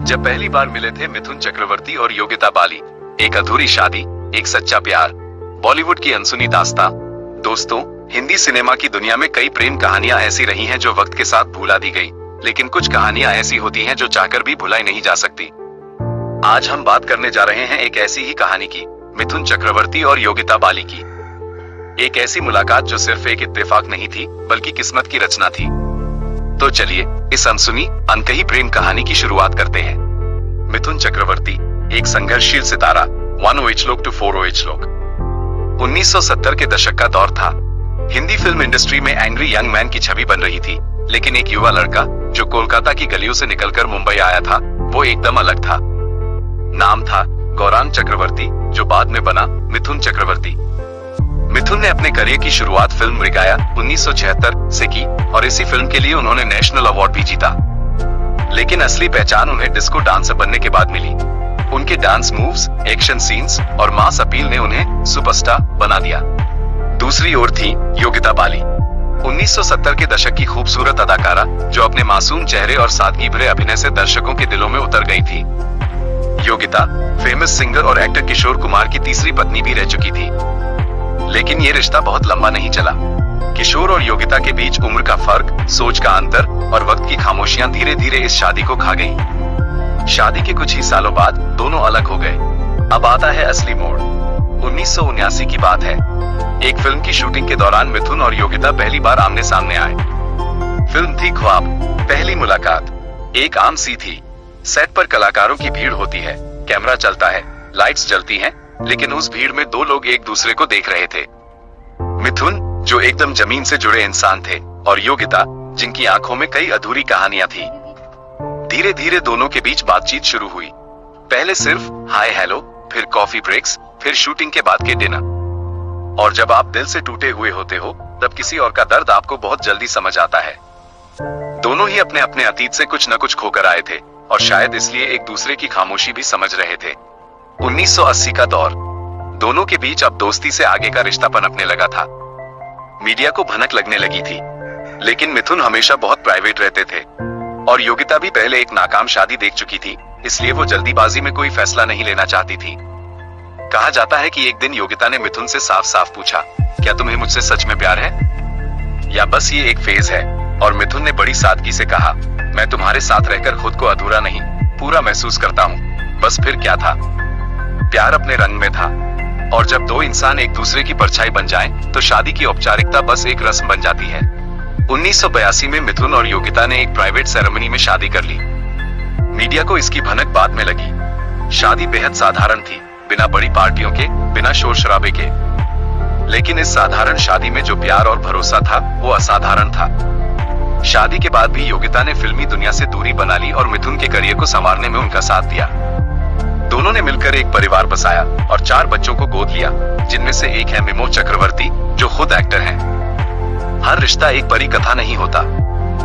जब पहली बार मिले थे मिथुन चक्रवर्ती और योगिता बाली, एक अधूरी शादी, एक सच्चा प्यार, बॉलीवुड की अनसुनी दास्तां। दोस्तों, हिंदी सिनेमा की दुनिया में कई प्रेम कहानियां ऐसी रही हैं जो वक्त के साथ भुला दी गई, लेकिन कुछ कहानियां ऐसी होती हैं जो चाहकर भी भुलाई नहीं जा सकती। आज हम बात करने जा रहे हैं एक ऐसी ही कहानी की, मिथुन चक्रवर्ती और योगिता बाली की। एक ऐसी मुलाकात जो सिर्फ एक इत्तेफाक नहीं थी, बल्कि किस्मत की रचना थी। तो चलिए इस अनसुनी, अनकही प्रेम कहानी की शुरुआत करते हैं। मिथुन चक्रवर्ती, एक संघर्षशील सितारा, 1OH लोग टू 4OH लोग। 1970 के दशक का दौर था। हिंदी फिल्म इंडस्ट्री में एंग्री यंग मैन की छवि बन रही थी, लेकिन एक युवा लड़का जो कोलकाता की गलियों से निकलकर मुंबई आया था, वो एकदम अलग था। नाम था गौरांग चक्रवर्ती, जो बाद में बना मिथुन चक्रवर्ती। मिथुन ने अपने करियर की शुरुआत फिल्म मृगया 1976 से की और इसी फिल्म के लिए उन्होंने नेशनल अवार्ड भी जीता। लेकिन असली पहचान उन्हें डिस्को डांसर बनने के बाद मिली। उनके डांस मूव्स, एक्शन सीन्स और मास अपील ने उन्हें सुपरस्टार बना दिया। दूसरी ओर थी योगिता बाली, 1970 के दशक की खूबसूरत अदाकारा, जो अपने मासूम चेहरे और सादगी भरे अभिनय से दर्शकों के दिलों में उतर गई थी। योगिता फेमस सिंगर और एक्टर किशोर कुमार की तीसरी पत्नी भी रह चुकी थी। लेकिन ये रिश्ता बहुत लंबा नहीं चला। किशोर और योगिता के बीच उम्र का फर्क, सोच का अंतर और वक्त की खामोशियां धीरे धीरे इस शादी को खा गईं। शादी के कुछ ही सालों बाद दोनों अलग हो गए। अब आता है असली मोड़। 1979 की बात है। एक फिल्म की शूटिंग के दौरान मिथुन और योगिता पहली बार आमने सामने आए। फिल्म थी ख्वाब। पहली मुलाकात एक आम सी थी। सेट पर कलाकारों की भीड़ होती है, कैमरा चलता है, लाइट्स जलती हैं, लेकिन उस भीड़ में दो लोग एक दूसरे को देख रहे थे। मिथुन, जो एकदम जमीन से जुड़े इंसान थे, और योगिता, जिनकी आंखों में कई अधूरी कहानियां थी। धीरे धीरे दोनों के बीच बातचीत शुरू हुई। पहले सिर्फ हाय हेलो, फिर कॉफी ब्रेक्स, फिर शूटिंग के बाद के डिनर। और जब आप दिल से टूटे हुए होते हो, तब किसी और का दर्द आपको बहुत जल्दी समझ आता है। दोनों ही अपने अपने अतीत से कुछ न कुछ खोकर आए थे, और शायद इसलिए एक दूसरे की खामोशी भी समझ रहे थे। 1980 का दौर। दोनों के बीच अब दोस्ती से आगे का रिश्ता पनपने लगा था। मीडिया को भनक लगने लगी थी, लेकिन मिथुन हमेशा बहुत प्राइवेट रहते थे, और योगिता भी पहले एक नाकाम शादी देख चुकी थी, इसलिए वो जल्दीबाजी में कोई फैसला नहीं लेना चाहती थी। कहा जाता है कि एक दिन योगिता ने मिथुन से साफ साफ पूछा, क्या तुम्हें मुझसे सच में प्यार है, या बस ये एक फेज है? और मिथुन ने बड़ी सादगी से कहा, मैं तुम्हारे साथ रहकर खुद को अधूरा नहीं, पूरा महसूस करता हूँ। बस फिर क्या था, प्यार अपने रंग में था, और जब दो इंसान एक दूसरे की परछाई बन जाएं, तो शादी की औपचारिकता बस एक रस्म बन जाती है। 1982 में मिथुन और योगिता ने एक प्राइवेट सेरेमनी में शादी कर ली। मीडिया को इसकी भनक बाद में लगी। शादी बेहद साधारण थी, बिना बड़ी पार्टियों के, बिना शोर शराबे के। लेकिन इस साधारण शादी में जो प्यार और भरोसा था, वो असाधारण था। शादी के बाद भी योगिता ने फिल्मी दुनिया से दूरी बना ली और मिथुन के करियर को संवारने में उनका साथ दिया। दोनों ने मिलकर एक परिवार बसाया और 4 बच्चों को गोद लिया, जिनमें से एक है मिमोज चक्रवर्ती, जो खुद एक्टर हैं। हर रिश्ता एक बड़ी कथा नहीं होता।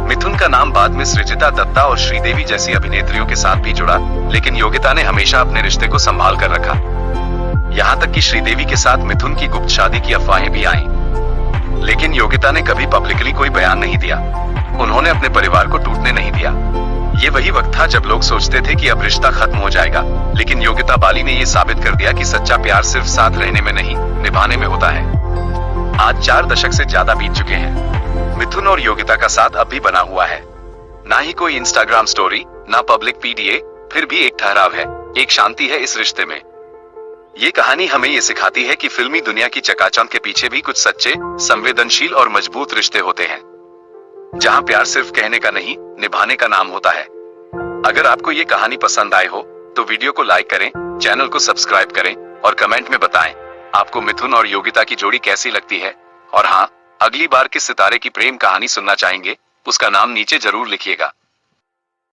मिथुन का नाम बाद में सृजिता दत्ता और श्रीदेवी जैसी अभिनेत्रियों के साथ भी जुड़ा, लेकिन योगिता ने हमेशा अपने रिश्ते को संभाल कर रखा। यहाँ तक कि श्रीदेवी के साथ मिथुन की गुप्त शादी की अफवाहें भी आईं। लेकिन योगिता ने कभी पब्लिकली कोई बयान नहीं दिया। उन्होंने अपने परिवार को टूटने नहीं दिया। ये वही वक्त था जब लोग सोचते थे कि अब रिश्ता खत्म हो जाएगा, लेकिन योगिता बाली ने ये साबित कर दिया कि सच्चा प्यार सिर्फ साथ रहने में नहीं, निभाने में होता है। आज 4 दशक से ज्यादा बीत चुके हैं। मिथुन और योगिता का साथ अब भी बना हुआ है। ना ही कोई इंस्टाग्राम स्टोरी, ना पब्लिक पीडीए, फिर भी एक ठहराव है, एक शांति है इस रिश्ते में। ये कहानी हमें ये सिखाती है कि फिल्मी दुनिया की चकाचौंध के पीछे भी कुछ सच्चे, संवेदनशील और मजबूत रिश्ते होते हैं, जहां प्यार सिर्फ कहने का नहीं, निभाने का नाम होता है। अगर आपको ये कहानी पसंद आए हो, तो वीडियो को लाइक करें, चैनल को सब्सक्राइब करें और कमेंट में बताएं आपको मिथुन और योगिता की जोड़ी कैसी लगती है। और हाँ, अगली बार किस सितारे की प्रेम कहानी सुनना चाहेंगे, उसका नाम नीचे जरूर लिखिएगा।